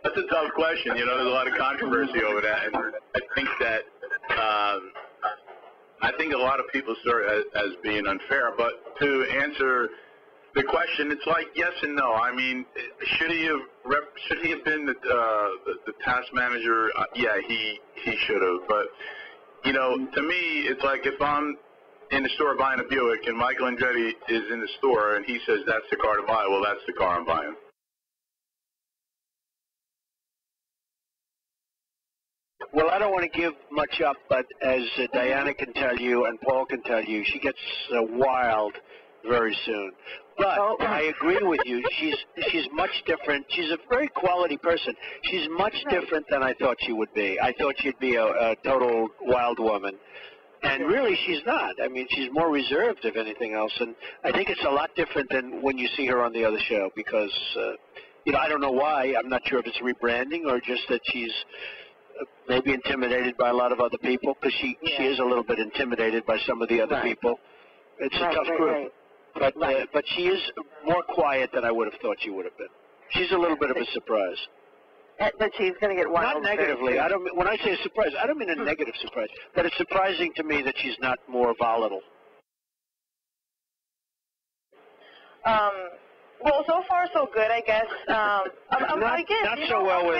That's a tough question. You know, there's a lot of controversy over that, and I think that I think a lot of people saw it as being unfair. But to answer the question, it's like yes and no. I mean, should he have been the task manager? Yeah, he should have. But you know, to me, it's like if I'm in the store buying a Buick and Michael Andretti is in the store and he says that's the car to buy, well, that's the car I'm buying. Well, I don't want to give much up, but as Dayana can tell you and Paul can tell you, she gets wild very soon. But I agree with you. She's much different. She's a very quality person. She's much different than I thought she would be. I thought she'd be a total wild woman. And really, she's not. I mean, she's more reserved, if anything else. And I think it's a lot different than when you see her on the other show because, you know, I don't know why. I'm not sure if it's rebranding or just that she's maybe intimidated by a lot of other people because she is a little bit intimidated by some of the other people. It's a tough group. But she is more quiet than I would have thought she would have been. She's a little bit of a surprise. But she's going to get wild. Not negatively. I don't. When I say a surprise, I don't mean a negative surprise. But it's surprising to me that she's not more volatile. Well, so far so good, I guess. Not so well with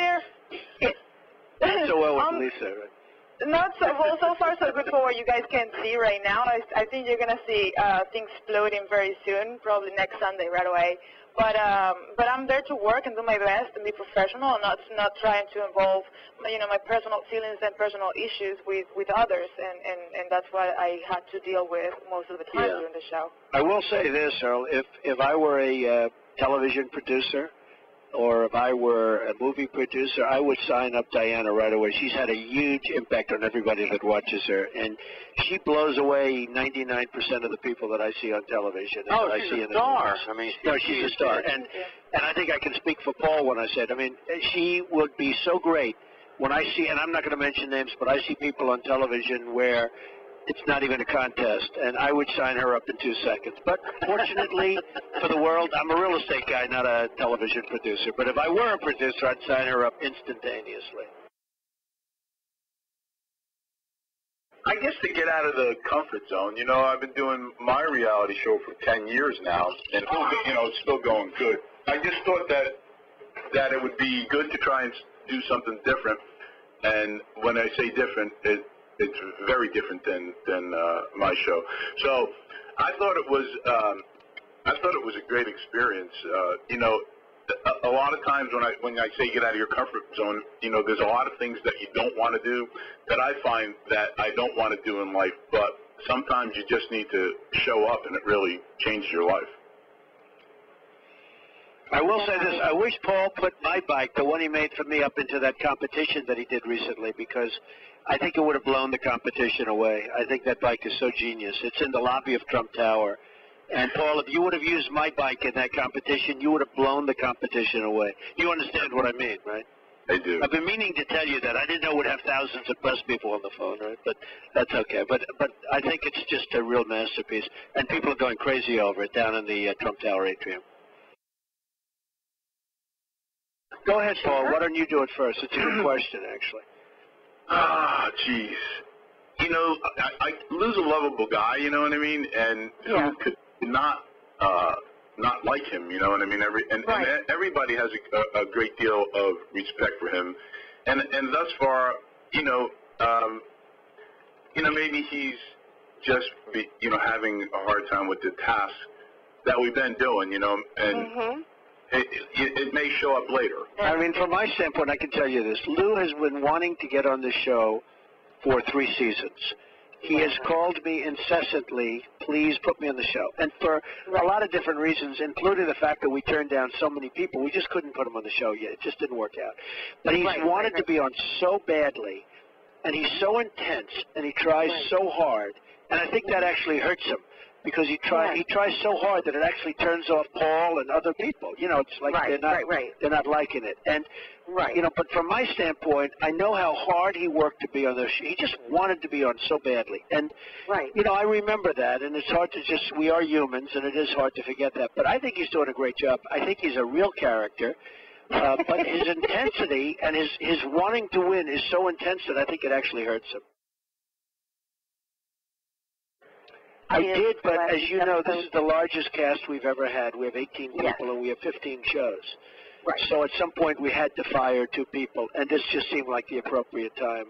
Lisa. Right? Not so well. So far so good for what you guys can see right now. I think you're going to see things exploding very soon, probably next Sunday right away. But I'm there to work and do my best and be professional and not trying to involve, you know, my personal feelings and personal issues with others, and that's what I had to deal with most of the time during the show. I will say this, Earl, if I were a television producer or if I were a movie producer, I would sign up Dayana right away. She's had a huge impact on everybody that watches her, and she blows away 99% of the people that I see on television. Oh, that she's I see a star. I mean, she's a star. And I think I can speak for Paul when I said, I mean, she would be so great when I see, and I'm not going to mention names, but I see people on television where it's not even a contest, and I would sign her up in 2 seconds. But fortunately for the world, I'm a real estate guy, not a television producer. But if I were a producer, I'd sign her up instantaneously. I guess to get out of the comfort zone, you know, I've been doing my reality show for 10 years now, and you know, it's still going good. I just thought that it would be good to try and do something different. And when I say different, it's very different than my show. So I thought it was a great experience. You know, a lot of times when I say get out of your comfort zone, you know, there's a lot of things that you don't want to do that I find that I don't want to do in life. But sometimes you just need to show up, and it really changes your life. I will say this. I wish Paul put my bike, the one he made for me, up into that competition that he did recently because I think it would have blown the competition away. I think that bike is so genius. It's in the lobby of Trump Tower. And, Paul, if you would have used my bike in that competition, you would have blown the competition away. You understand what I mean, right? I do. I've been meaning to tell you that. I didn't know we'd have thousands of press people on the phone, right? But that's okay. But I think it's just a real masterpiece. And people are going crazy over it down in the Trump Tower atrium. Go ahead, Paul. Why don't you do it first? It's a good question, actually. Jeez. You know, I lose a lovable guy, you know what I mean? And who could not like him, you know what I mean? And everybody has a great deal of respect for him. And thus far, you know, maybe he's just, having a hard time with the task that we've been doing, you know, and it may show up later. I mean, from my standpoint, I can tell you this. Lou has been wanting to get on this show for 3 seasons. He has called me incessantly, please put me on the show. And for a lot of different reasons, including the fact that we turned down so many people, we just couldn't put him on the show yet. It just didn't work out. But he's wanted to be on so badly, and he's so intense, and he tries so hard. And I think that actually hurts him. Because he tries so hard that it actually turns off Paul and other people. You know, it's like they're not liking it. And you know, but from my standpoint, I know how hard he worked to be on this. He just wanted to be on so badly. And you know, I remember that, and it's hard to just, we are humans, and it is hard to forget that. But I think he's doing a great job. I think he's a real character. But his intensity and his wanting to win is so intense that I think it actually hurts him. I did, but as you know, this is the largest cast we've ever had. We have 18 people and we have 15 shows. Right. So at some point we had to fire 2 people, and this just seemed like the appropriate time.